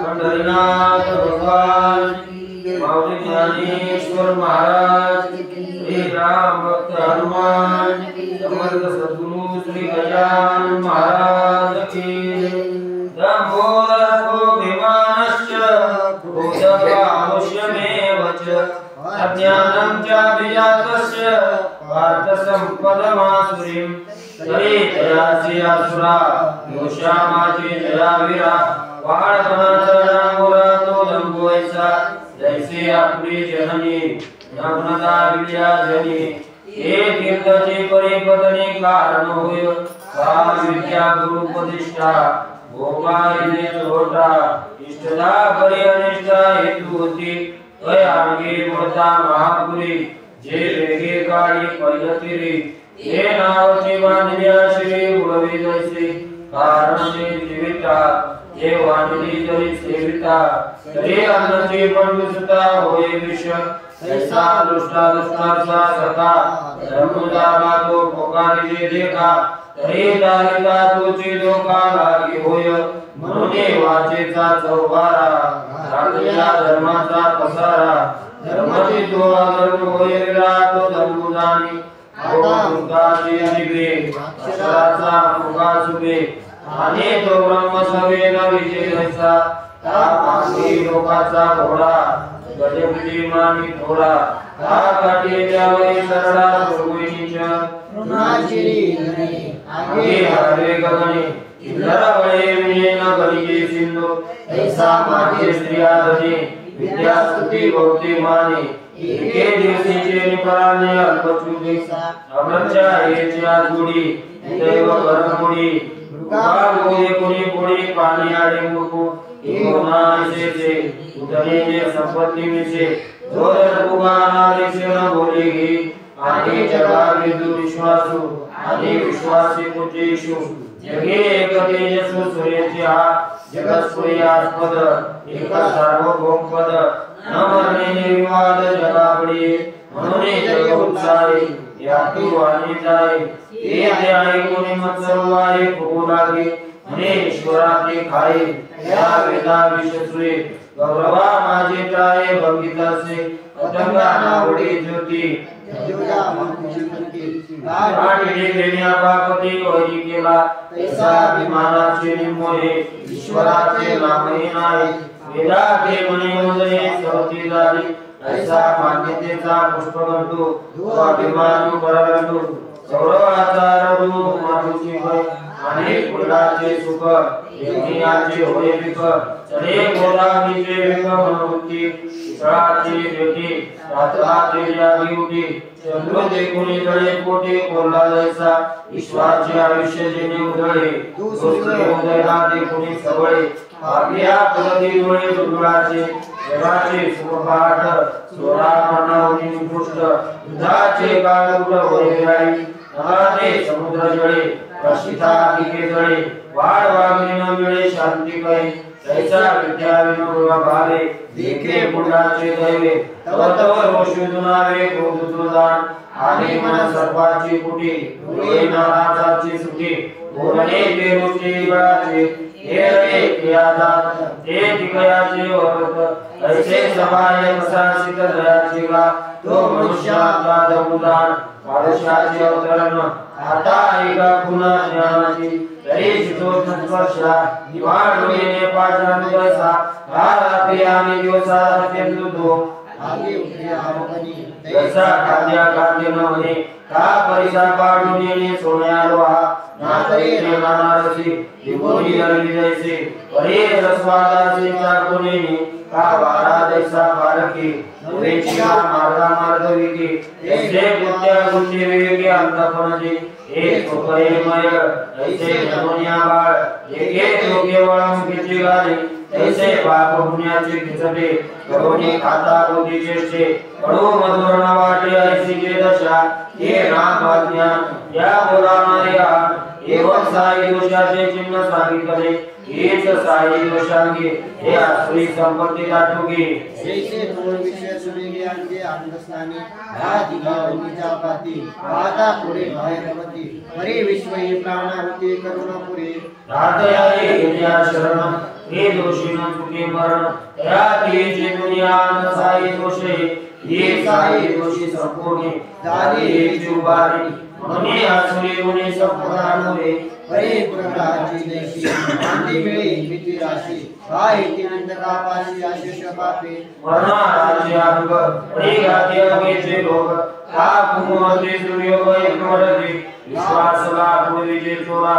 पंढरीनाथ भगवान माऊली ज्ञानेश्वर महाराज श्री राम भक्त हनुमान समर्थ सद्गुरु श्री गजानन महाराज की दंभोदरको विमानश्च भूतकामुष्यमेव च अज्ञानं च विजातस्य पार्थसम्पदमासुरीं तरेतयासि असुरा योषामाचि जयावीरा वाळपणाचा मोरा तो दंभोयसा जैसे आपली जननी नम्रता विद्या जनी हे तीर्थाचे परिपतने कारण होय का विद्या गुरु प्रतिष्ठा गोपाळने छोटा इष्टदा परि अनिष्टा हेतु होती तय आगे मोठा महापुरी जे वेगे काळी पैलतीरी हे नावचे बांधल्या श्री उडवी जैसे कारणे जीविता हे वाणी तरी सेविता तरी अन्नची पंडुसुता होय विष ऐसा दुष्टा दुष्टाचा सखा धर्मदारा तो पोकारिले देखा तरी दारिता तुझी धोका लागी होय म्हणून वाचेचा चौबारा राजया धर्माचा पसारा धर्माची तो अधर्म होय तो धर्मदानी मुक्ताची निभे अक्षराचा मुखा सुभे आणि तो ब्रह्म सवेन विजय जैसा तापांगी लोकाचा घोडा गजबजी मानी थोडा हा काठी द्यावे सरळा सोगुनीच रुणाचिरी आगे हरवे गगने इंद्रा वळे मिळे न गलिगे सिंधू ऐसा माझे स्त्रिया धने विद्या स्तुती भक्ती माने एके दिवशीचे निपराने अल्पचुके अमरच्या हेच्या जोडी दैव करमुडी रुकाल गोये कुणी पुढे पाणी आडे मुकू एकोना ऐसेचे उतरेने संपत्ती मिसे जोर पुगाना देशेन बोले घे आणि जगा विदु विश्वासू आणि विश्वासी मुचेशु जगे एक तेजस्व सूर्याचे हा जगत्सूर्यास्पद एक सार्वभौम पद न मरणे निर्वाद जगापडी म्हणून जग उत्साही यातू वाणी जाय हे ध्याने कोणी मत्सरवारे फुगू लागे म्हणे ईश्वराचे खाई या वेदा विश्वसुरे गौरवा माझे टाळे भंगितासे अटंगा नावडी ज्योती जोया मंकुचिंती गाडी लेण्या पापती वैरी केला तैसा विमानाचे निमोहे ईश्वराचे नामही नाही वेदाचे म्हणे मोजणे सवती झाली ऐसा मान्यतेचा पुष्पगंधू तो अभिमानू परगंधू सौरवाचा रडू मातुची भय अनेक फुलाचे सुख यज्ञाचे होय विक चले गोदामीचे विक मनोवृत्ती इसळाची भेटी रात्राचे जागी उठी चंद्र देखुनी तळे कोटे कोल्हा जैसा ईश्वराचे आयुष्य जेणे उधळे दुसरे उदयला देखुनी सवळे आपल्या प्रगती डोळे दुर्गाचे जगाचे सुखपाठ सोळा मनावनी पुष्ट युद्धाचे काळ उड होय राई नगाने समुद्र जळे प्रशिता दिके जळे वाढ वागणे न मिळे शांती काही तैसा विद्या विनोद भावे देखे पुंडाचे दैवे तव तव रोषु दुनावे गोदुदान आणि मन सर्वाची कुटी डोळे नाराजाची सुटी बोलणे बेरुची बळाचे हे रे क्रियादान ते दिगयाचे वरत ऐसे समाय प्रशासित दयाचे गा तो मनुष्याचा दमुदान पारशाचे अवतरण आता एका पुन्हा ज्ञानाची तरी चितोष स्पर्शा निवाड होईने पाजन दिवसा रात्री आणि दिवसा सत्यंतु आगे उठे आवगनी तैसा खाद्या खाद्य न होणे का परिसा पाडून येणे सोन्या लोहा ना तरी नानारसी विभोरी हरली जैसे परे रसवादाचे चाकुने का वारा जैसा पारखी नवेचिका मार्गा मार्गविकी ऐसे गुत्या गुत्ती विवेकी अंतपणजी एक सुखयमय ऐसे जमुनिया बाळ एके योग्य वळमुखीची गाली ऐसे पाप पुण्याचे खिचटे करोनी खाता बुद्धी चेष्टे कडू मधुर न वाटे ऐसी जे दशा हे नाम अज्ञान या बोलाना या एवं साई दोषाचे चिन्ह सांगितले हेच साई दोषांगे हे आसुरी संपत्ती दाटुगे जैसे थोर विषय सुनेगे अंगे आनंदस्नानी आदि गावनीचा पाती आता पुरे भयवती परे विश्व हे प्राणावती करुणापुरे रातयाले गिर्या शरणम हे दोषीन चुके मरण या तेजे दुनिया न साई दोषे ये साई दोषी संपूर्ण दारी हे जुबारी मने आसुरी मुने संपदानुरे परे प्रकाराची देशी शांती मिळे भीती राशी काय तिनंद कापाशी आशिष पापे मरणा राज्य अंग परे गाते अगेचे लोक का कुमते सूर्योदय कडते विश्वासला पूर्वीचे चोरा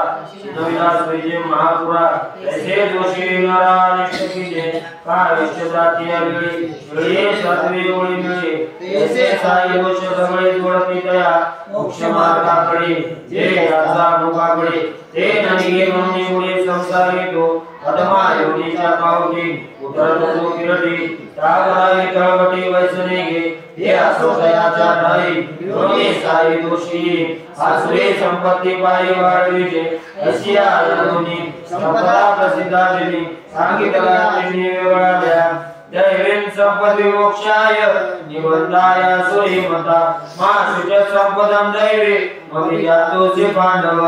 नविलास विजय महापुरा ऐसे दोषी नरा निष्ठकीचे का विश्वजाती अगली मिळे सात्वे ओळी मिळे ऐसे साई दोष सगळे जोडती तया मोक्ष मार्गाकडे जे राजा मुखाकडे ते ननिगे म्हणणे मुळे संसार येतो अधमा योनीच्या पावती उतरतो किरटी तावराई तळवटी वैसनेगे हे असोदयाच्या ढाई योनी साई दोषी आसुरे संपत्ती पायी वाढविजे अशी आयोनी संपदा प्रसिद्धाजिनी सांगितला तिने वेगळ्या दैवेन संपत्ती मोक्षाय निबंधाय सोई मता माशुच संपदं दैवे मग यातोचे पांडव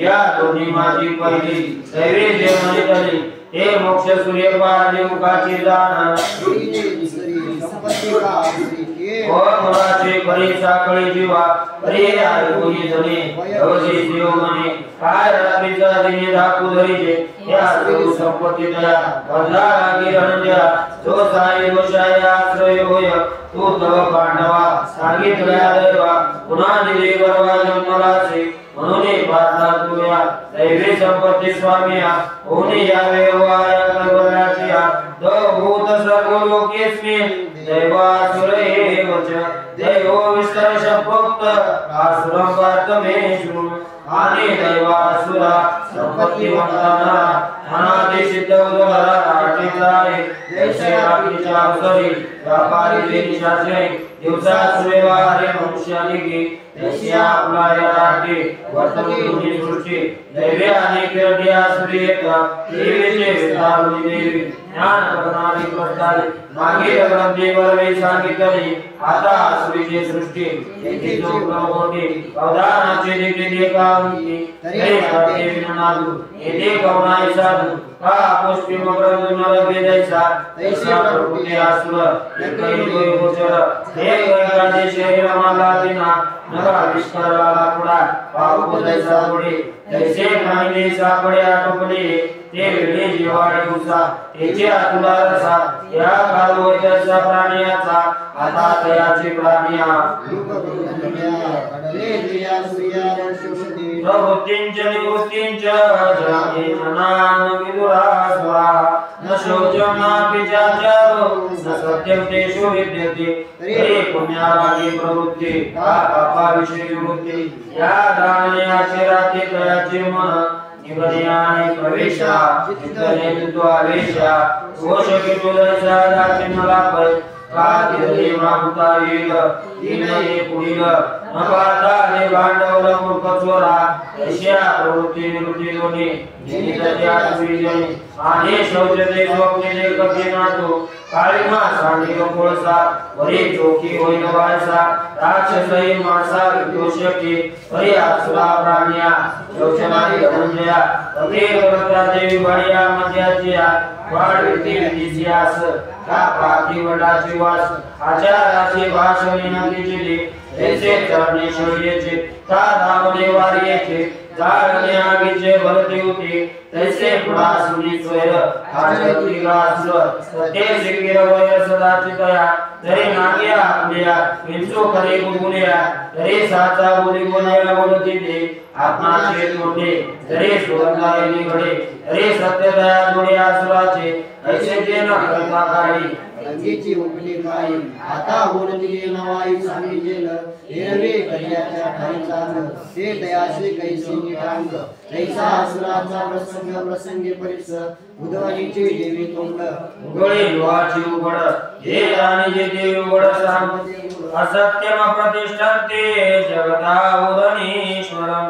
या दोन्ही माझी पहिली दैवे जे म्हणतली हे मोक्ष सूर्य पाळले मुखाची जाण संपत्ती का आसरी के ओ मुराचे परी साखळी जीवा परी आयुनी जने अवशी देव मने काय रात्रीचा दिने धाकू धरीचे या सर्व संपत्ती तया वल्ला लागी रणज्या जो साई दोषाय आश्रय होय तू तव पांडवा सांगितल्या दैवा पुन्हा निधी गर्वा जन्मलासे म्हणून पार्था तुया दैवी संपत्ती स्वामिया होणे यावे वाया करवल्याच्या द भूत सर्व लोकेस्मिन् दैवासुरे वच दैवो विस्तरश प्रोक्त आसुरं पार्थमेषु आणि दैवासुरा संपत्तिवंताना अनादेशित उदरा आटितारे जैसे बाकीच्या अवसरी व्यापारी देशाचे दिवसा सुरेवारे मनुष्याने की तैसी आपला या राटे वर्तवून सृष्टी दैवे आणि किरटी आसुरी येता देवीचे विस्तारुनी देवी ज्ञान प्रणाली प्रस्तारी मागे ग्रंथीवर वे सांगितले आता आसुरीची सृष्टी येथे जो प्रमोदी अवधानाचे देखील देखावती तरी करते विनादू येथे कवनाई साधू का पुष्पी मग्रदू नरगे दैसा तैसा प्रभुते आसुर एकही गोई गोचर हे गैराजे शरीर माला दिना नगा विष्कराला पुढा पाहू दैसा पुढे तैसे खाईले सापडे आटोपले ते वेळे जिवाडे उसा त्याचे आतुला रसा या कालवैतसा प्राण्याचा आता तयाचे प्राण्या कडले प्रिया सूर्या रक्षोषधी प्रवृत्तींच निवृत्तींच जनाने मनान विदुरास्वा न शौचनापि चाचारो न सत्यं तेषु विद्यते तरी पुण्यावादी प्रवृत्ती का पापाविषयी वृत्ती या दानयाचे राते तयाचे मन निवदयाने प्रवेशा चित्तने तुद्वावेशा घोषके तुदर्शा दाचे मला पै का दिले मागुता येईल दिनये पुढील न पाहता ने भांडवल मूर्ख चोरा अशा प्रवृत्ती निवृत्ती दोन्ही निमित्ताच्या विजयी आणि शौचते स्वप्ने कधी नातो काळीमा सांडी कोळसा वरी चोखी होईल वाळसा राक्षसई मासा विदोषकी वरी आसुरा प्राण्या शौचनारी धनंजया अगे वरता देवी बळिया मध्याच्या वाढ विधी विधियास का पाठी वडाची वास आचाराची भाषणी नदीची ऐसे चरणे शौर्याचे का धावणे वारीचे जाळणे आगीचे भरती होते तैसे पुढा सुनी स्वैर आचरती गास सत्य सिगिर वय सदाची तया तरी नाग्या आपल्या विंचो खरे गुणया तरी साचा बोली बोलायला बोलती ते आत्माचे तोंडे तरी सुगंधाई घडे तरी सत्य दया जोडे आसुराचे ऐसे जे न करता काही रंगीची उपली काही आता बोलती नवाई सांगितलेल एरवे कल्याच्या ठाई चांग ते दयाशी कैसी निटांग तैसा असुराचा प्रसंग प्रसंगी परिस उदवानीची देवी तोंड उघडे लोहाची उघड हे राणी जे देवी उघड सांग असत्यम प्रतिष्ठन्ते जगदावधनीश्वरम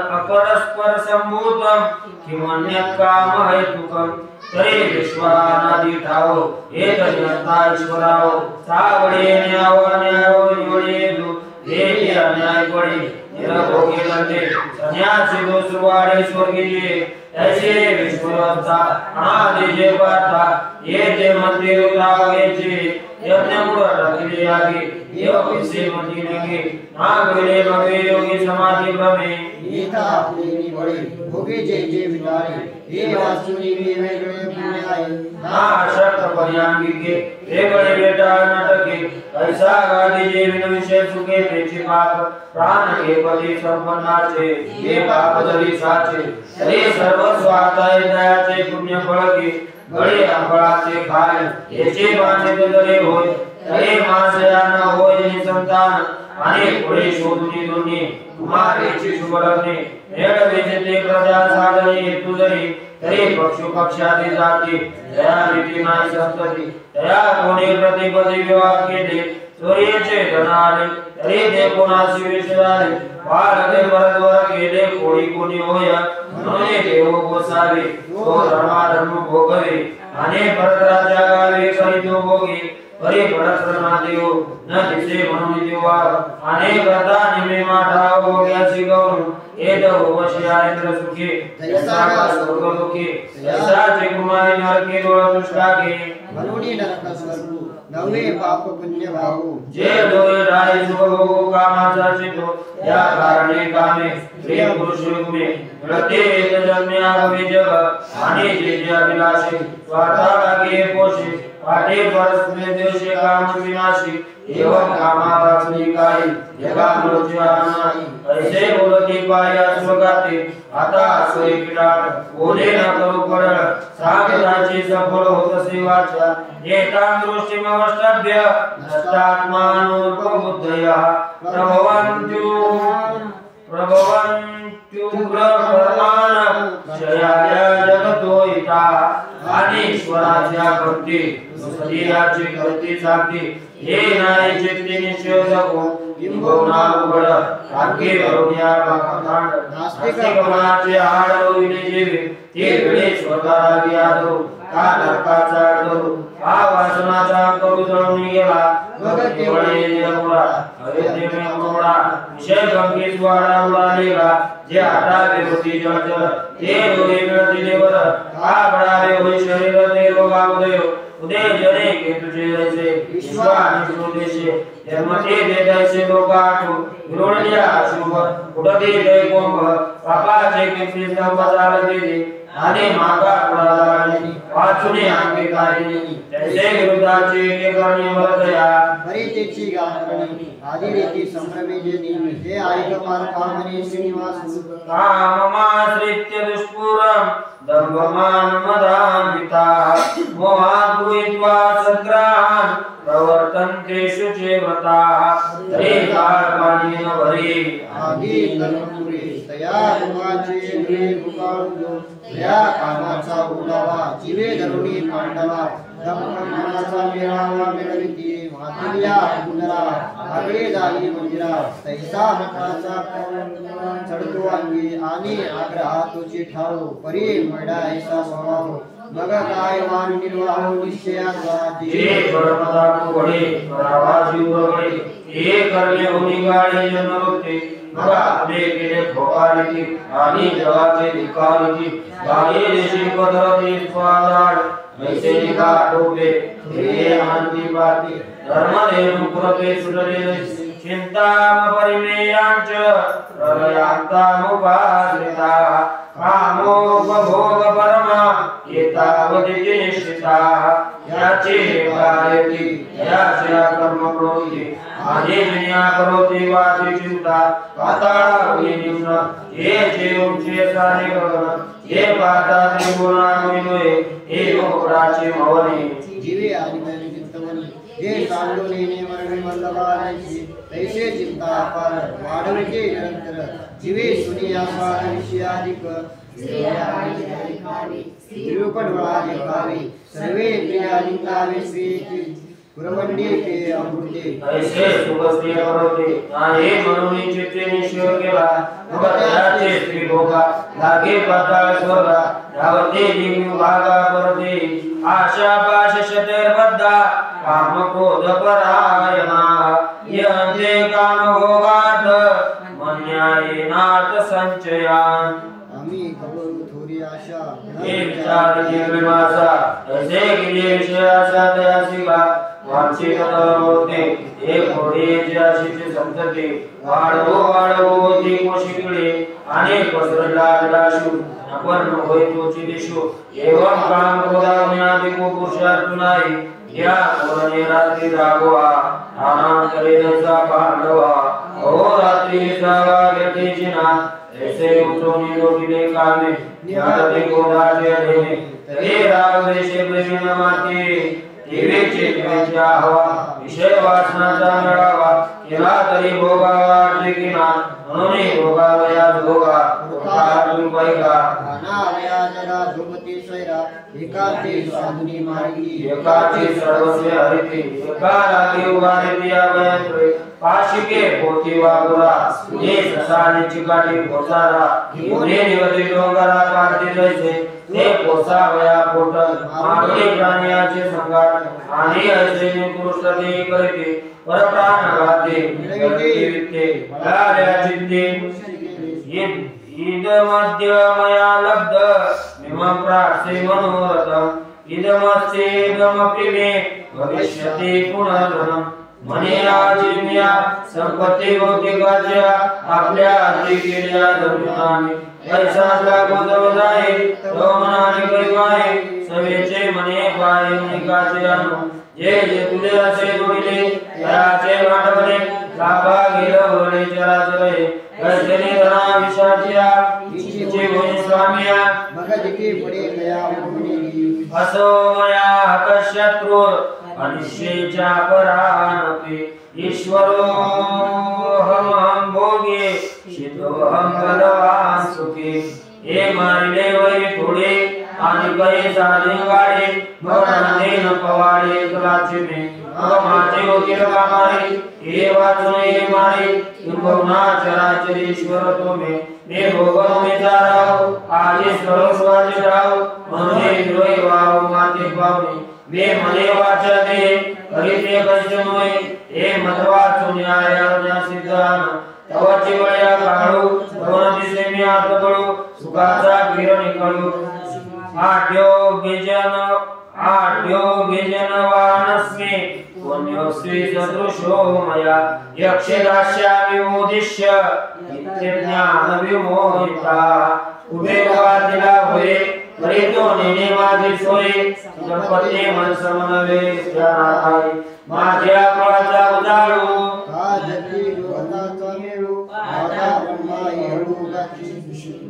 अपरस्पर संभूतम किमन्यत् काम हेतुकम तरी विश्वानादि ठाव एक नियंता ईश्वराव सावडे न्याव निवडे देवी अन्याय पड़ी निरभोगी लंदे सन्यासी दो सुवाड़े स्वर्गीय ऐसे विश्वव्यवस्था अनादि जे पाता ये जे मंदिर उठावे जे यज्ञ मुड़ रखले आगे ये किसी मंदिर के नागरे भवे योगी समाधि भवे नीता अपनी नी बड़ी भोगे जे विचारे ये वासुनी में गए पुण्य आए ना शक्त पर्यांगी के हे बड़े बेटा नाटके ऐसा गादी जे बिन विषय सुखे पेची पाप प्राण के पति संपन्नाचे ये पाप जरी साचे ये सर्व स्वाताय दयाचे पुण्य फळ के गळे फळाचे खाय याचे बाणे दरे होय तरे मासया न होय नि संतान आणि पुढे शोधुनी दोन्ही कुमारेची शुभलग्ने मेळवेचे ते प्रजा साधने हेतु जरी तरी पक्षादी जाती दया रीती नाही संतती दया कोणी प्रतिपदी विवाह केले सूर्याचे धनाले तरी ते कोणाशी विश्राले बाळगे परद्वार केले कोणी होय म्हणून देव गोसावे तो धर्म भोगवे आणि परद्राच्या गावे करीतो भोगे परी परस्परमा देव न दिसे म्हणून देवा अनेक व्रता निमे माठा भोग्यासी गौर एद वशिया इंद्र सुखी तैसा स्वर्ग लोके तैसा जे कुमारी नरके डोळ दुष्टागे म्हणून नरक स्वर्ग नवे पाप पुण्य भाऊ जे डोळे राय सुभोग कामाचा चितो या कारणे कामे प्रिय पुरुष युगे मिळते एक जन्म्या भवे जग आणि जे अभिलाषे स्वार्था लागे पोषे पाटे परस्मे देशे काम विनाशी एवं कामावासनी काही जगा मृत्यू नाही ऐसे बोलती पाया स्वर्गाते आता सोई किटाळ बोले न करू परळ सागराची सफल होत सेवाच्या एकां दृष्टीमवष्टभ्य नष्टात्मानुपबुद्धया प्रभवन्त्युग्रकर्मान जयाय जगतो हिता आणि ईश्वराच्या भक्ती सदियाची करती साधी हे नाही चित्ती निषेधको किंबहुना उघड आगे वरुण्या पाखंड नास्तिकपणाचे आड होईले जेवे ते वेळे स्वतःला आदो का नरकाचा डरो हा वासनाचा करू जळून गेला मग केवळे निरमुळा हरे देवे मोडा विषय गंगेश वाडा उडालेला जे आटावे होती जळजळ ते डोळे मिळतील वर हा बळावे होई शरीर ते रोगा उदय जने के तुझे रसे विश्वास सुदेशे जन्मते देदायसे लोकाठो विरोणल्या शुभ उडते जय कोंभ पापाचे किती संपदाल देले आणि मागा पुढाला वाचुने अंगे कारिणी तैसे विरुद्धाचे के करणे वरदया परितेची गाणी आदि रीती संभ्रमे जेनी हे ऐक पारकामने श्रीनिवास काममाश्रित्य दुष्पुरम दंभमान मदान्विता मोहाद्वैत्वा सद्ग्रहान् प्रवर्तन्ते शुचे व्रताः तरे कालपाणीन भरे आदि धर्मपुरे तया गुणाचे रे गुकाळुजो या कामाचा उलावा जीवे धरुणी पांडवा दंभमानाचा मेळावा मिळविती मातुल्या पुनरा आगळे जाई मंदिरा तैसा मठाचा चढतो अंगी आणि आग्रहातोची ठाव परी मडा ऐसा स्वभाव मग काय वान निर्वाह निश्चयाचा जे परमदानु वडे परावाजी उरवडे हे करणे होनी गाडी जनरोते मग आपले केले भोपालीची आणि जगाचे धिकारीची गाडी देशी पदरती स्वादाड ऐसे निका टोपे हे आनंदी पाती धर्मदेव पुरते सुडले चिंताम परिमेयांच प्रलयांतामुपाश्रिता कामोपभोग परमा एतावदिति निश्चिता याचे कार्यती याचे कर्म करोति आदि विन्या करोति वाची चिंता पाताळा निम्न हे जे उच्चे सारे गगन हे पाता त्रिगुणा मिलोय हे मोराचे मवने जीवे आदिमनि चिंतवनी हे सांडोलीने वर्णी वल्लभाची तैसे चिंता अपार वाढविके निरंतर जीवे सुनिया स्वार विषयाधिक निरूपणवादी कावे सर्वे प्रियालिंगावे श्रीची पुरवंडीचे अमृते ऐसे सुखस्त्रिय करते नाही म्हणून चित्ते निश्चय केला मग त्याचे स्त्री भोगा लागे पाताळ स्वर्गा धावते दिग्विभागा परते आशा पाश शतैर्बद्धा काम क्रोध परायणा यन्ते काम भोगार्थ मन्यायेनाथ संचयान आम्ही कबूल थोडी आशा हे विचार जीवनाचा ऐसे गेले विषयाचा तयासिका वांछित होते हे घोडे अशीची संतती वाढवो ती कोशिकडे अनेक पसरला दाशु आपण होय तोची दिशु एवं काम क्रोधावन्यादि को पुरुषार्थ नाही या कोरणे रात्री रागवा अनांतरे दसा पांडवा ओ रात्री जागा व्यतीचिना ऐसे उचोनी लोटिले कामे निहाते गोदाचे देने तरी राग देशे प्रेमी नमाते देवीचे हवा विषय वासनाचा मिळावा केला तरी भोगावा किना म्हणून भोगावया भोगा उपारून पैगा अनावया जरा झुमती सैरा एकाची साधुनी मार्गी एकाची सर्वस्व हरिती एका रागी उभारती अभयंत्रे पाशिके पोती वागुरा हे ससाने चिकाटी पोचारा उन्हे निवती डोंगरा पारती जैसे ते पोसावया पोट मागणी प्राण्याचे संगाट आणि ऐसे पुरुष ते करते परप्राण घाते वित्ते बळाल्या चित्ते ईद मध्य मया लब्ध मिमं प्राप्से मनोरथम इदमस्येदमपि मे भविष्यति पुनर्धनम मने आजिम्या संपत्ती भौतिकाच्या आपल्या हाती केल्या धर्माने ऐसा लागतो जाय तो मनाने कैवाय सवेचे मने पाय निकाचे अनु जे जे तुले असे जोडिले त्याचे वाटवले लाभा गेल वळे चराचरे कैसने धना विशाचिया इच्छे होई स्वामिया भगत पडे गया मुनी असो मया हतशत्रू अनिश्चेच्या परानपि ईश्वरो हम भोगे शितोहम बलवान सुखी हे मारिले वै थोडे आणि काही साधे गाडे भगवाने न पवाडे कलाचे मे माझे होते कामारे हे वाचून हे मारे तुमना चराचरेश्वर तुम्ही हे भोगन मे जाराव आजे सर्वस्वाचे राव म्हणून द्रोही वाव माते पावने मे मने वाचा दे करीते कष्टमोय हे मत वाचून न्यायाज्ञा सिद्धान तवाची वळ्या काढू भवन दिसे मी आत कळू सुखाचा किरण निकळू आढ्यो गेजन वानस्मे पुण्योस्वी सदृशो मया यक्षराश्यामि उद्दिश्य नित्यज्ञान विमोहिता उभे वादिला होय करीतो नेने माझी सोय गणपती मन समनवे ज्ञानाई माझ्या फळाचा उजाळू काजती लोकाचा मेळू माता ब्रह्मा येळू गाची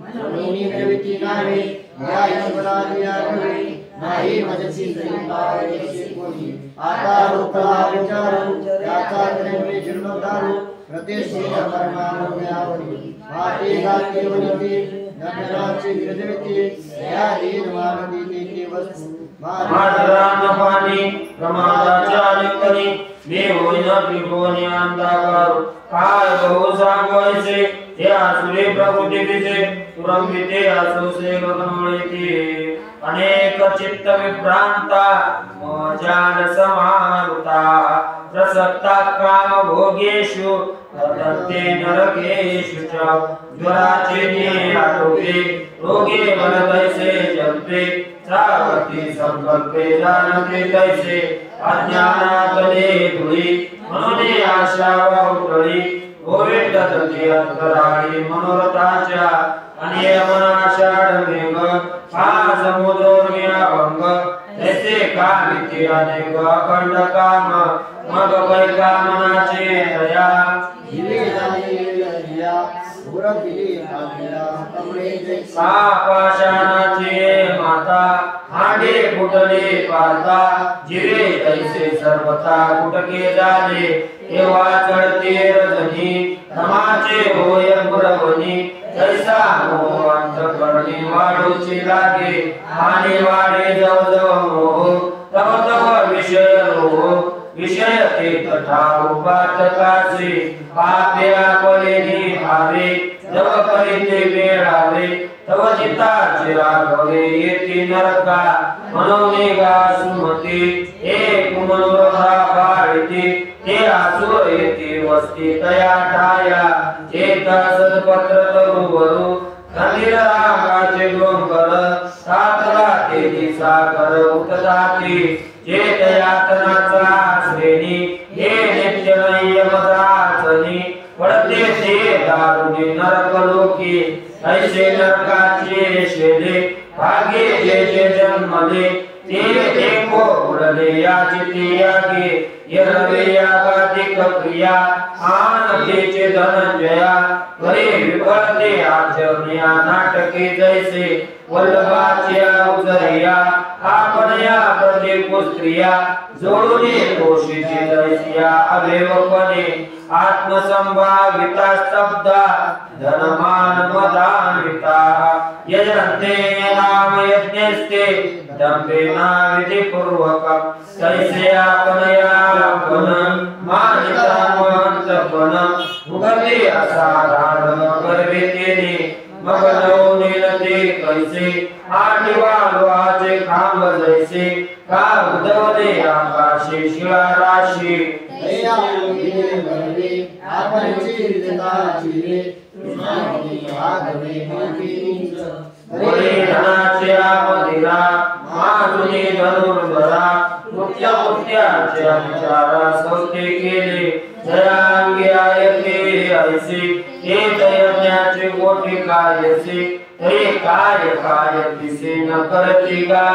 म्हणून प्रवृत्ती नावे या ईश्वराची आठवणी नाही माझी तरी पावयाची कोणी आता रूपा विचारू त्याचा जन्मे जन्मदारू प्रतिष्ठित परमानुयावरी माते गाते वनिते नटनाची विरजविते या दीनवानदी देते वस्तू मातरान पाणी प्रमादाच्या लिंगनी मी होईन त्रिभुवनी अंधाकारू काय बहु सांगवायचे त्या सुरे प्रकृती दिसे तुरंबिते असोसे गगनमुळेती अनेक चित्त विभ्रांता मोजान समारुता प्रसक्ता काम भोगेषु तत्ते नरकेषु च ज्वराचे ने आटोपे रोगे बलतैसे जल्पे चावती संकल्पे जानते तैसे अज्ञानातले धुळी म्हणून आशा वाहुटळी गोविंद तती अंतराळी मनोरथाच्या आणि मनाषाढ मेघ हा समुद्रोर्म्या भंग तैसे कामिती अनेक अखंड काम मग कैकामनाचे दया हिरे जानेल्या पुरपिली कालिया कमळे जैसा पाषाणाचे माता हांडे फुटले पाता जिरे तैसे सर्वथा कुटके झाले तेव्हा चढते रजनी धमाचे होय पुरवणी तैसा मोह अंतकरणी वाढूची लागे आणि वाढे जव जव मोह तव तव विषय रोह तथा उपातकासी पापे आपलेनी भावे जव करीते वेळावे तव चित्ताचे राघवे येती नरका मनोनिगा सुमती एक मनोरथा पाळिती ते आसुर येती वस्ती तया ठाया चेता सत्पत्र तरुवरू कंदील रागाचे डोंगर सातला तेजी सागर उतजाती चेत यातनाचा श्रेणी हे नित्य नयमदाचनी पडते ते दारुणी नरकलोकी ऐसे नरकाचे शेले भागे जे जन्मले ते देखो उडले याचिती यागे यरवे यागातिक क्रिया आनंदेचे धनंजया करे विफलते आचरण्या नाटके जैसे वल्लभाच्या उजरिया आपणया प्रत्येक स्त्रिया जोडूने कोशीची जैसिया अवेवपणे आत्मसंभाविता स्तब्धा धनमान मदान्विता यजन्ते नाम यज्ञस्ते दंभेना विधिपूर्वकं तैसे आपणयापन मानितामंतपन उगते असाधारण गर्वेतेने मगनो नीलते कैसे आठवालवाचे खांब जैसे का उदवले आकाशे शिळा राशी धनाचे आमदिरा माजुनी धनुर्धरा मुत्याचे विचारा सौते केले जयांगी आयते ऐसे एक यज्ञाचे मोठे कार्यसे ते काय दिसे न करती गा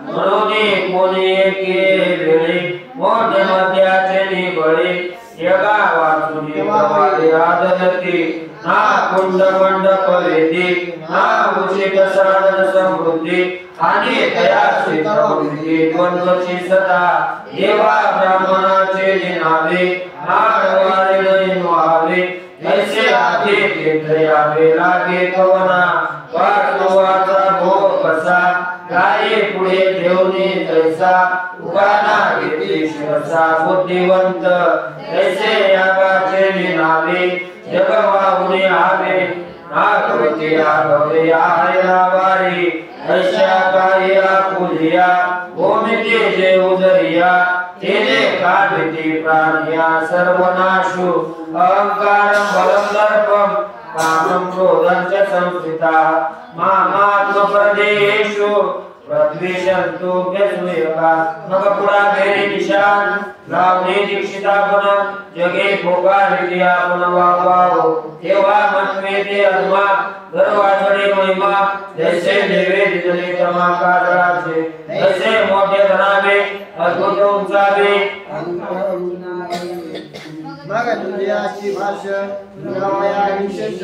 म्हणून कोणी के वेळे मोठे मध्याचे निबळे यगा वाचुनी प्रवादे आदलती ना कुंड मंडप वेदी ना उचित साधन समृद्धी आणि तयाचे प्रवृत्ती द्वंद्वची सदा देवा ब्राह्मणाचे निनावे नाडवारे नाही व्हावे ऐसे आगे तीर्थयावे लागे कवना वाचवाचा भोग कसा गाये पुढे ठेवणे तैसा उगाना घेते शिरसा बुद्धिवंत ऐसे यागाचे निनावे जगवाहुने आवे नागवते आगवे आयरावारी ऐशा काय आपुलिया ओमिते जे उजरिया तेने काढते प्राणिया सर्वनाशु अहंकारं बलं दर्पं कामं क्रोधं च संस्थिता मामात्मप्रदेशु प्रद्वेषन्तु व्यसूयका मगपुरा भेरी निशान लावणे दीक्षितापन जगे भोगारिती आपण वावाओ तेव्हा मनवे ते अधमा गर्वाचडे महिमा जैसे देवे दिदले तमा काजळाचे जैसे मोठे धनावे अद्भुत उंचावे मग तुझ्याची भाषा नवया विशेष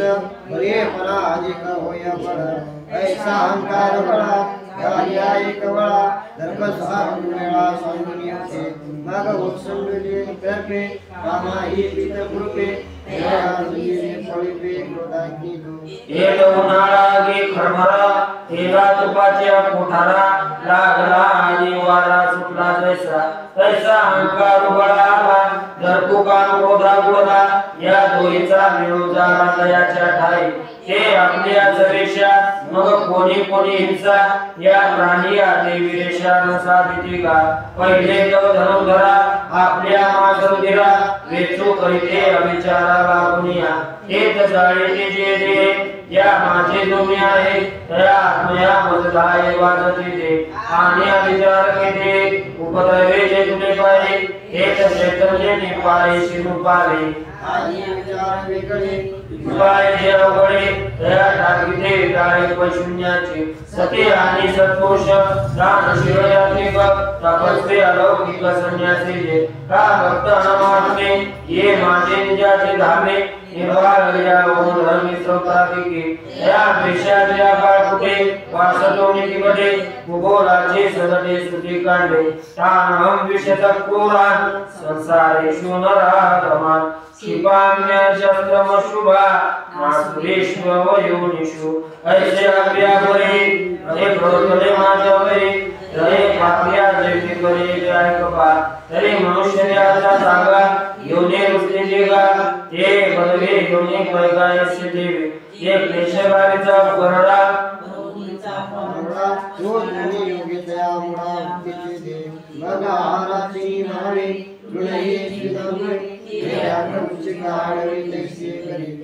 बरेपणा अधिक होय बळ ऐसा अहंकार बळा गाया एक बळा धर्म सहारून वेळा सांगून होते मग वसंडले करपे कामा ही पित कृपे एक उन्हाळा गे खरमरा तेरा तुपाच्या कोठारा लागला आणि वारा सुटला तैसा अहंकार उघडा आला दर्पुकान क्रोधा गुळला या दोईचा मिळून झाला दयाच्या ठाई हे आपल्या जवेशा मग कोणी हिंसा या प्राणी आते विरेशा न साधिती गा पहिले तव धनुर्धरा आपल्या माधुरीरा वेचू करीते अविचारा लागुनिया हेत जाळीते जे दे या माझे दोन्ही आहे तया आत्मया मजदाय वाजती दे आणि अविचार केते उपद्रवे जे तुने पाहे हेत चैतन्य निपाळे शिरुपाले आणि विचार वेगळे उपाय जे अवघडे तया टाकीते टाळे पशून्याचे सती आणि सत्पुरुष दान शिवयात्मिक तपस्वी अलौकिक संन्यासी जे का भक्त अनमानने ये माझे निजाचे धामे निर्वाळल्या ओम धर्मी संप्रातिकी या पेशाच्या काळकुटे वासतोनी तिबटे कुबोलाचे सदटे सुटी कांडे तानहम विषतक्रूरान संसारेषु नराधमान शिवाम्य शस्त्रमशुभा मासुरेषु अवयोनिषु ऐसे अव्यापरे हे भगवते माधवरे रे पापिया जयति करे जय कपा तरी मनुष्याचा जागा योने रुसते जेगा ते बदवे योने पैगायसे देवे ये क्लेशबारीचा गरडा जो तुम्ही योग्यतया मुळा तिथे दे मग आहाराची नावे गुणही श्रीदंगे हे आक्रमचे काढवे तैसे करी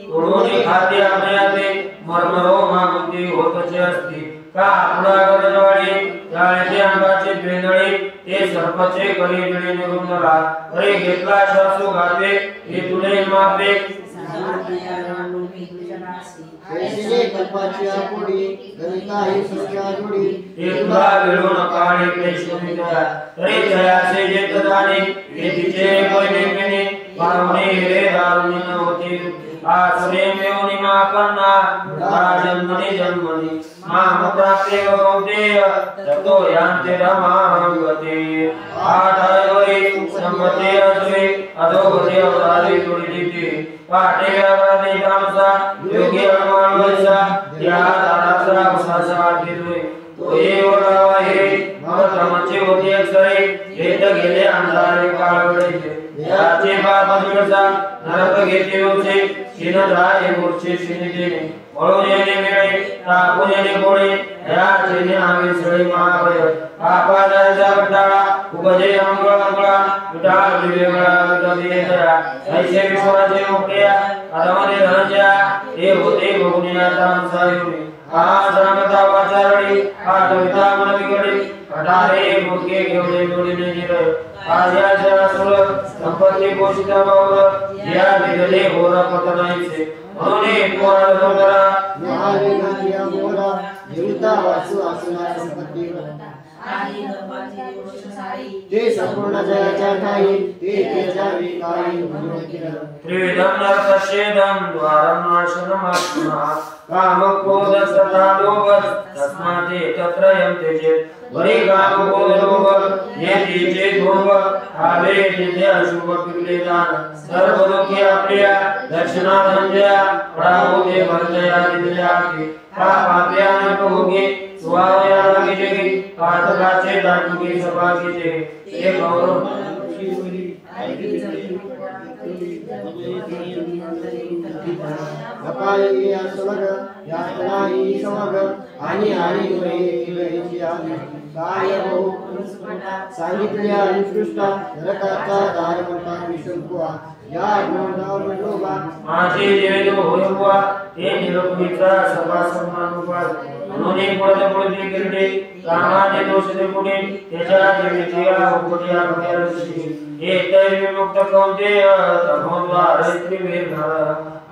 तोडून खाते आपल्याते मर्मरो मागुती होतचे असते का आपला गरजवाडी जाळ्याचे अंगाचे बेंदळे ते सर्पचे कली बिळे निघून गेला अरे घेतला श्वासो घाते हे तुले मापे कैसिने कल्पाची आपुडी गणिताही सत्या जोडी ते तुला वेळून काढे कैशोनी दया तरी जयाचे जेत जाणे हे तिचे पहिले पेने पावणे रे दारुणी न होते आसरे मेवनी मापन्ना जन्मनी जन्मनी माम प्राप्ते गौतेय ततो यांते रमांगते आठायवरी संपते असरे अधोगते अवतारे जोडी पाटे व्यापारे कामसा योगी अनुमान वैसा या दाराचा उसासा आठवतोय तो ये ओळावा हे महत्वाचे होते अक्षरे हे तर गेले अंधारे काळवडे याचे बाप दिवसा नरक घेते होते शिनद्राय मूर्छे शिनिते म्हणून येणे मिळे तापून येणे गोळे या चिने आगे सळे महाभय पापाचा वटाळा उपजे अंगळा विटाळ विवेगळा विददेया ऐसे विश्वाचे मोकळ्या आदमने धनच्या हे होते भोगुनिया तामसायुनी सांगता वाचारडी कविता मन बिघडे हटारे मुके घेवले जोडीने जिर आर्याच्या सुर संपत्ती पोषिता बावर या विगले होरा पतनाईचे म्हणून पोराड करा महावेगाच्या मोरा जीविता वासू आसना संपत्ती ते संपूर्ण जयाच्या ठाई ते तेजावी काही त्रिविधम नरकशेदम द्वारम नाशनमात्मना काम क्रोध तथा लोभ तस्माते तत्रयं त्यजेत वरी काम क्रोध लोभ ये तिचे ध्रुव आवे जिथे अशुभ पिकले दान सर्व दुःखी आपल्या दक्षिणा धंद्या पडावते भरदया दिल्या की पापाप्या नभोगे स्वावया लागे पातकाचे दाटुके सभागीचे हे गौरव अपायी असमग यातनाही समग आणि आणि वैची आली काय बहु सांगितल्या अनुसृष्ट नरकाचा दार म्हणता विशंकुआ या गुणावर लोभा माझे जेवेलो होयवा ते निरकुलीचा सभा सन्मान उपाय म्हणून पडते गिरडे कामाने दोष दे पुढे त्याच्या जीवितिया उपदिया भगैरशी हे तै विमुक्त कौंतेय तमोद्वार त्रिवेद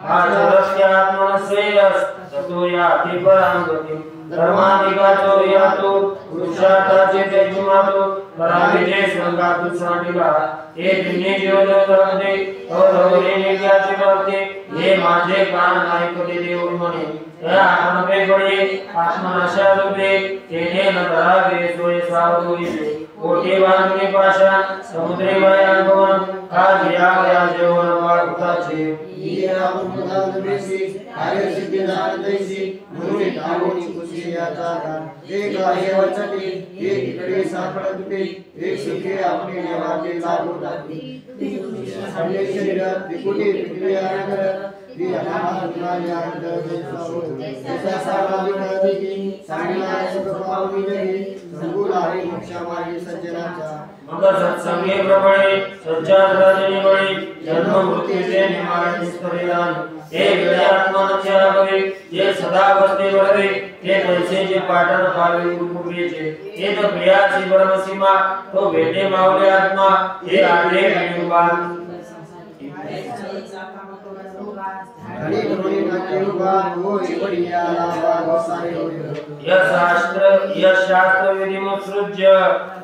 आचरस्य आत्मनसेयस ततो याति परांगती धर्माधिकाचो यातो पुरुषार्थाचे तेजुमातो पराविजे संगातु सांडिला हे दिने जीवन करते अधवरे नित्याचे करते हे माझे कान ऐकते देव म्हणे या आत्मपे पडे आत्मनाशा रूपे तेने न धरावे सोय सावधोईले कोटी बांधणे पाशा समुद्री वाया भवन काजिया वया जेवण वाळुताचे ये आपण बेसी कार्य सिद्धी दान दैसी म्हणून धावणी खुशी या जागा एक आहे वचने एक इकडे सापडत दुटे एक सुखे आपले नेवाचे लागू दाती आपले शरीर त्रिकुटी प्रक्रिया कर ती अनात्माया अंतर्देशाव ऐसा सारा विकादी सांगला सुख पावनी नाही संगुल आहे मोक्षा मार्गे सज्जनाचा मग सत्संगे प्रबळे सच्चाद्राजनी बळे जन्म मृत्यूचे निवारण निस्तरेदान हे वेळे आत्मानचे आगवे जे सदा बसते बळवे ते पैसे जे पाटण पावे उर्मुगेचे हे तो प्रियाची परमसीमा तो भेटे मावले आत्मा हे आले विनुबान घडी घडी नाचे उभा होय बढिया लावा सारे होय यशास्त्र विधिमुत्सृज्य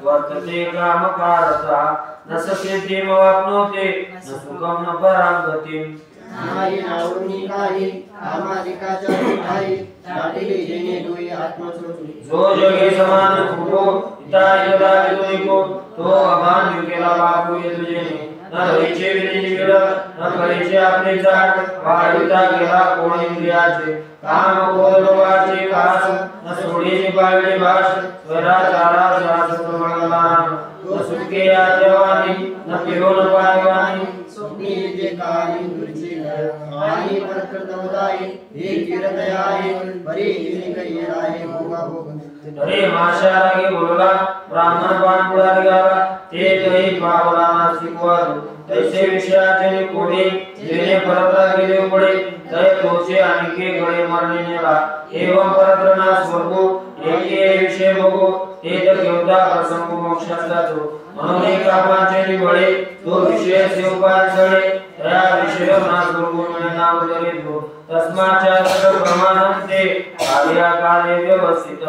वर्तते कामकारता न सखेतीम वाप्नोते न सुखम न परां गतिम नारी नावरुनी काही आमादिकाच्या ठाई दाटिले जेणे डोई आत्मसोची जो जगे समान खूपो इता यदा विदुनिको तो अभान युकेला बापू येदुजेने न धरीचे विधी वेळ न करीचे आपले जाट वायुता गेला कोण इंद्रियाचे काम कोलोवाचे कास न सोडीचे पावले भाष स्वराचारा शास्त्र मंगलाम न सुटके या जवानी न पिरो न पायवानी स्वप्नी जे काली दुर्ची आणि परकृतवदाई हे कीर्तयाय परी निकय राय भोगा भोग अरे माशा लागे बोलला ब्राह्मण पान पुढारी गाला ते तरी पावला नाशिकवाद तैसे विषयाचे कोडे जेने परत्रा गेले पडे तय तोचे आणखी गळे मरणे नेला एवं परत्रना स्वर्गो एके विषय बघो ते तर घेवता प्रसंग मोक्षात जातो म्हणून एक कामाचे बळे तो विषय सेवपान सळे त्या विषय ना स्वर्गो नाम करीतो तस्माच्या सर्व प्रमाणांते कार्या कार्य व्यवस्थित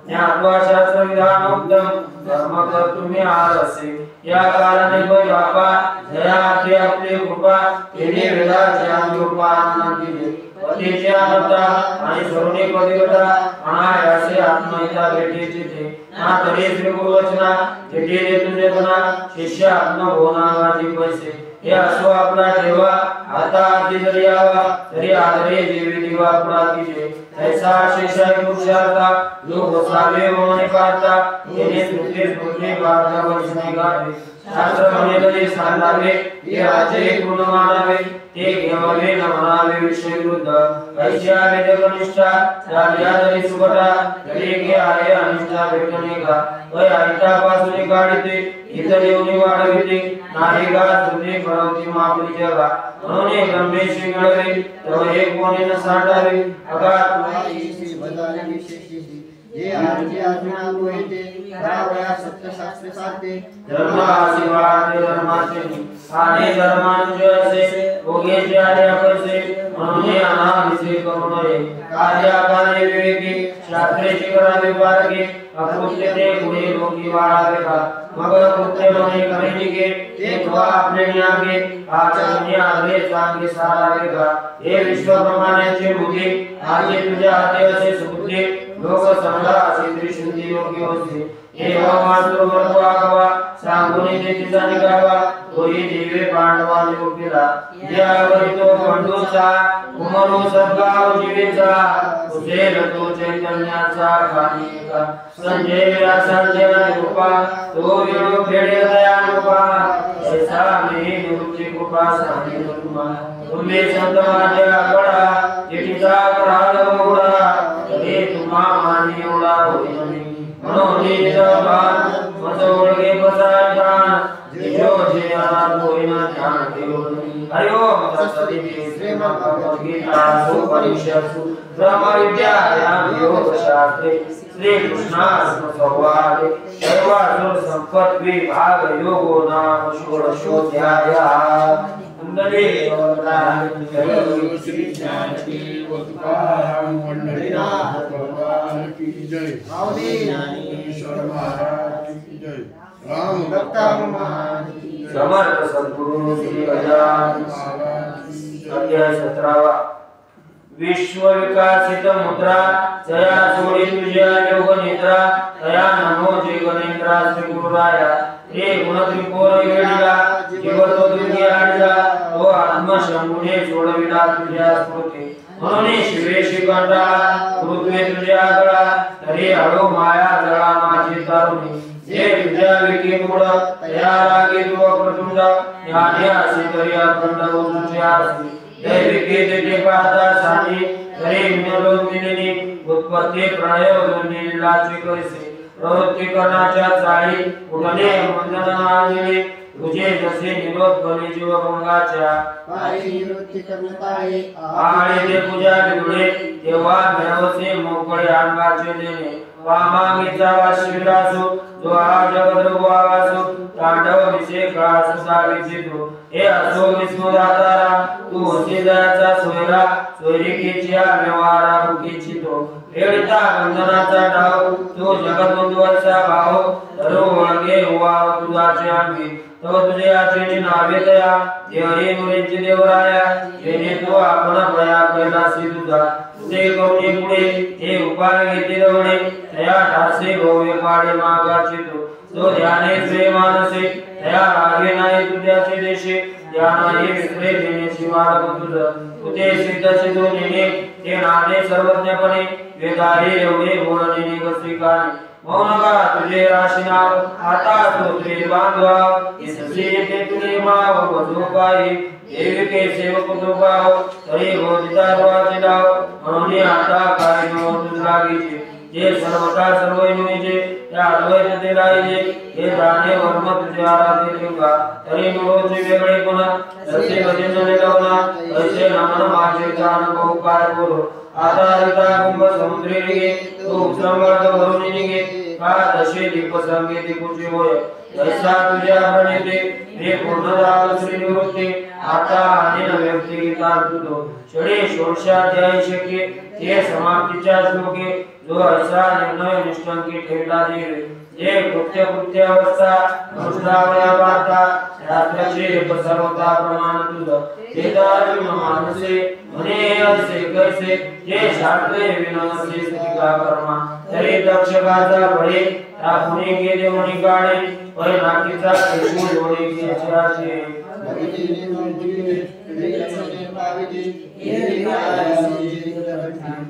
ज्ञात्वा शास्त्र विधानोक्तम कर्म कर्तुमे आरसे या कारणे वै बापा जया आपले कृपा तेने वेदाचे अनुपालन केले पतीचे अनंता आणि सर्वने पतिव्रता अनायासे आत्महिता भेटीचे ते ना तरी श्री गुरुवचना जेठे तुझे गुणा शिष्य आत्मभोवनावाची पैसे हे असो आपला ठेवा आता आधी जरी यावा तरी आदरे देवी दिवा प्राकीचे ऐसा शेषाय पुरुषार्था जो गोसावे होणे पाहता तेने सुटे बाधा वर्षणी गावे शास्त्र म्हणे कधी सांगावे हे आजही पूर्ण मानावे ते घेवावे न म्हणावे विषय विरुद्ध ऐशा वेदकनिष्ठा झाल्या तरी सुबटा तरी घे आहे अनिष्ठा भेटणे का वय ऐकापासून काढते इतर येऊन वाढविते नाही का तुझे फळवती मापली जगा म्हणून ब्रह्मेशी मिळवे तर एक कोणी न साठावे अगाध बदाले विशेषी जे आरती अर्जुना गोयते करावया सत्य शास्त्र साधते धर्म आशीर्वाद धर्माचे आणि धर्मांचे असे भोगेचे आणि अपसे म्हणून अनाविषय करू नये कार्य विवेकी शास्त्रेची करावे पारखे अकृत्य ते पुढे लोकी वाढावे का मग कृत्य म्हणे करिणिके ते तुवा आपले न्यागे आचरणे आगे चांगले सारावे का हे विश्वप्रमाणाचे बुद्धी आगे तुझ्या हाती असे सुबुद्धी लोक समजा असे त्रिशुद्धी योग्य होते एवं मात्र वर्तवागवा सांगून तिचा निघावा तोही दिवे पांडवाने योग्यला यावरी तो खंडूचा उमरू सद्गाव जीवेचा उजेल तो चैतन्याचा खानिका संजय व्यासांचे कृपा तो विडो फेडे दयानुपा ऐसा मी निवृत्ती कृपा सांगे तुमा तुम्ही संत माझ्या कडा जेठीचा कराल उडा तरी तुम्हा मानी उडा होई म्हणून जबान मजोडगे बसायदान जो जे आनंद होईना ध्यान ठेवून हरि ओम तत्सदिति श्रीमद् भगवद गीता उपनिषत्सु ब्रह्म विद्यायां योग शास्त्रे श्री कृष्णार्पण संवादे दैवासुर संपत् विभाग योगो नाम षोडशोऽध्यायः कुंडली श्री जानकी तुकाराम पंढरीनाथ भगवान की जय ईश्वर महाराज की जय राम भक्त समर्थ सद्गुरु श्री गजानन अध्याय 17 विश्व विकासित मुद्रा जया सोडी तुझ्या योग निद्रा तया नमो जे गणेंद्रा श्री गुरुराया हे गुणत्रिपुर वेळीला जीवतो दुनिया आडला तो आत्म शंभुने सोडविला तुझ्या स्मृती म्हणून शिवे शिकंडा पृथ्वी तुझ्या गळा तरी हळू माया जळा माझी तरुणी जे विद्या विकी मूळ तया रागी तू प्रचंड ज्ञानी असे तरी अखंड तुझे आसी दैविकी तेथे पाहता सानी तरी मिळवून उत्पत्ती प्रणय लीलाची कैसे प्रवृत्ती करण्याच्या चाळी उडणे मंदनाने तुझे जसे निरोध बने जीवभंगाच्या पायी निवृत्ती करण्याताळे आणि ते पूजा बिघडे तेव्हा मिळवसे मोकळे अंगाचे देणे वामागीचा वाशिविरासु जो हा जगद्रवासु तांडव विषय काळासु साविचे तो हे असो विष्णुदातारा तू होती दयाचा सोयरा सोयरिकीची व्यवहारा मुखीची तो वेळता बंधनाचा डाव तो जगद्वंद्वाचा भाव धरो वळगे जय हुआ तुझाचे आम्ही तो तुझे आचेने नावे दया हे हरी मुलींचे देवराया येणे तो आपण भया कैलासी तुझा तुझे कवणे पुढे हे उपाय घेते रवणे तया ठासे भव्य पाडे मागाचे तो ध्याने स्वे मानसे तया रागे नाही तुझ्याचे देशे ध्यानाने विसरे देणे शिवार तुझ तुझे सिद्ध सिद्धो नेणे ते नाने सर्वज्ञपणे वेदारे एवढे बोलणे कसे काय मौनगा तुझे राशीनाव आता तुझे बांधवा इससे ते तुझे माव बजो पाई देवी के सेवक तो पाव तरी बोधिता वाचे डाव म्हणून आता काय नो तुझ लागीचे जे सर्वता सर्वैनुजे त्या अद्वैत ते राहिजे हे जाणे वर्म तुझे आराध्य देवा तरी नुरोचे वेगळे गुण तसे भजन लेवना असे नमन माझे जान बहु काय बोलो आधारिता कुंभ समुद्री निगे तू संवर्ध भरून निगे का दशे दीप संगीती कुचे होय जैसा तुझ्या प्रणिते हे पूर्ण राग श्री निवृत्ती आता अनेन व्यक्ती गीतार तुझो षडे षोडशाध्यायी शक्य ते समाप्तीच्या श्लोके जो ऐसा निर्णय निष्ठंकी ठेवला देवे जे कृत्य अवस्था अनुष्ठावया वार्ता शास्त्राचे सर्वता प्रमाण तुझ ते दारू मानसे मने असे कैसे जे शास्त्रे विनसे सुखा कर्मा तरी दक्षकाचा बळे राखुने गेले मणी काढे परिणातीचा एकूण जोडे केशाचे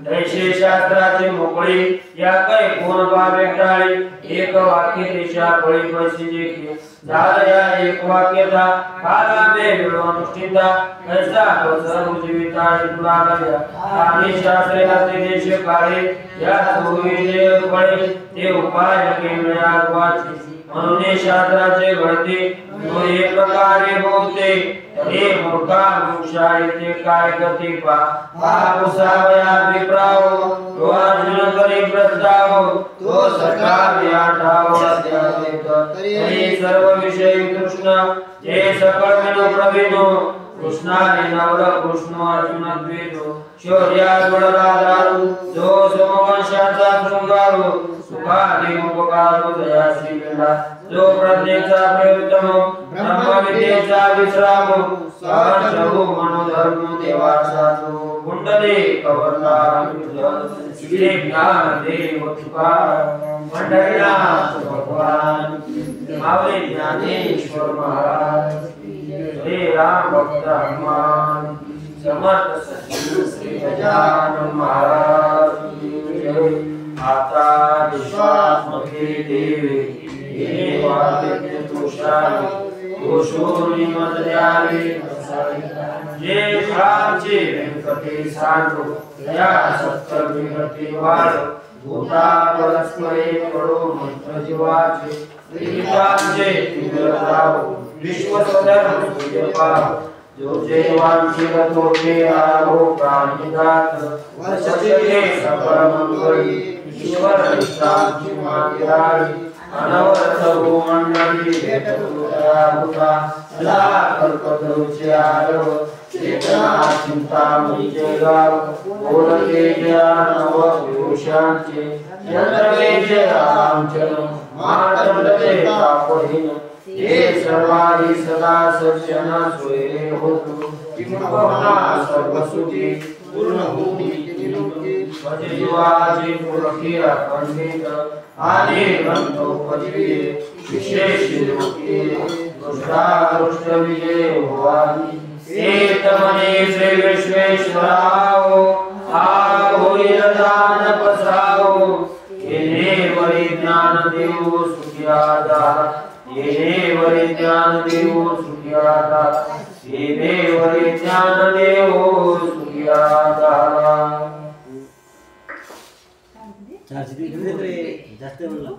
ऐसे शास्त्राचे मोकळे या काय कोण बाबे टाळे एक वाक्य देशा बळी पैसे जे झालं या एक वाक्यता काला बे वेळो अनुष्ठिता ऐसा कसर जीविता तुला लागल्या आणि शास्त्रे हाते देश काळे या सोयीचे बळे ते उपाय केल्या वाची म्हणून शास्त्राचे घडते तो एक प्रकारे बोलते हे मूर्खा मुक्षा येते काय गती पा पुसावया विप्राव तो अर्जुन करी प्रस्ताव तो सकाळ आठाव तरी सर्व विषय कृष्ण जे सकळ विनो प्रवीणो कृष्णाने नवल कृष्ण अर्जुन द्वेदो शौर्या बळराधारू जो सोमवंशाचा शृंगारो सुखाने उपकारो दयासी वेळा जो प्रज्ञेचा प्रयुत्तम ब्रह्मविद्येचा विश्राम सहस्रभू मनोधर्म देवाचा जो कुंडले कवर्ता श्री ज्ञान देव तुकाराम पंढरीनाथ भगवान मावळे ज्ञानेश्वर महाराज श्री राम भक्त हनुमान समर्थ सद्गुरु श्री गजानन महाराज की जय आता विश्वात्मके देवे देवादित्य तुषारी दोषोनी मदयाले जे प्राचे व्यंकटे सांडो या सत्य विगते वाळ भूता परस्परे पडो मंत्र जीवाचे त्रिकांचे तिग्रताव विश्व सदर सूर्य पाव जो जेवांची रतोटे आरो प्राणिदात वसते सकळ मंगळी ईश्वर विश्रांती मागिराळी अनवरत भूमंडळी भेटतुया हुता अला कल्पतरुचे आरव चेतना चिंतामणीचे गाव बोलते ज्ञानव विभूषांचे चंद्रवेचे रामचरण मातंडते तापहीन हे सर्वादी सदा सज्जन सोयरे होतो किंबहुना सर्वसुखी पूर्ण भूमी जीवाची पुरखीरा पंडित आणि ग्रंथोपजीवे विशेष लोके दुष्टादुष्ट विजय होवानी एतमने श्री विश्वेश्वराव होईल दान पसराव येणे वरी ज्ञान देव सुखियादा येणे वरी ज्ञान देव सुखियादा येणे वरी ज्ञान देव सुखियादा जास्त बोलला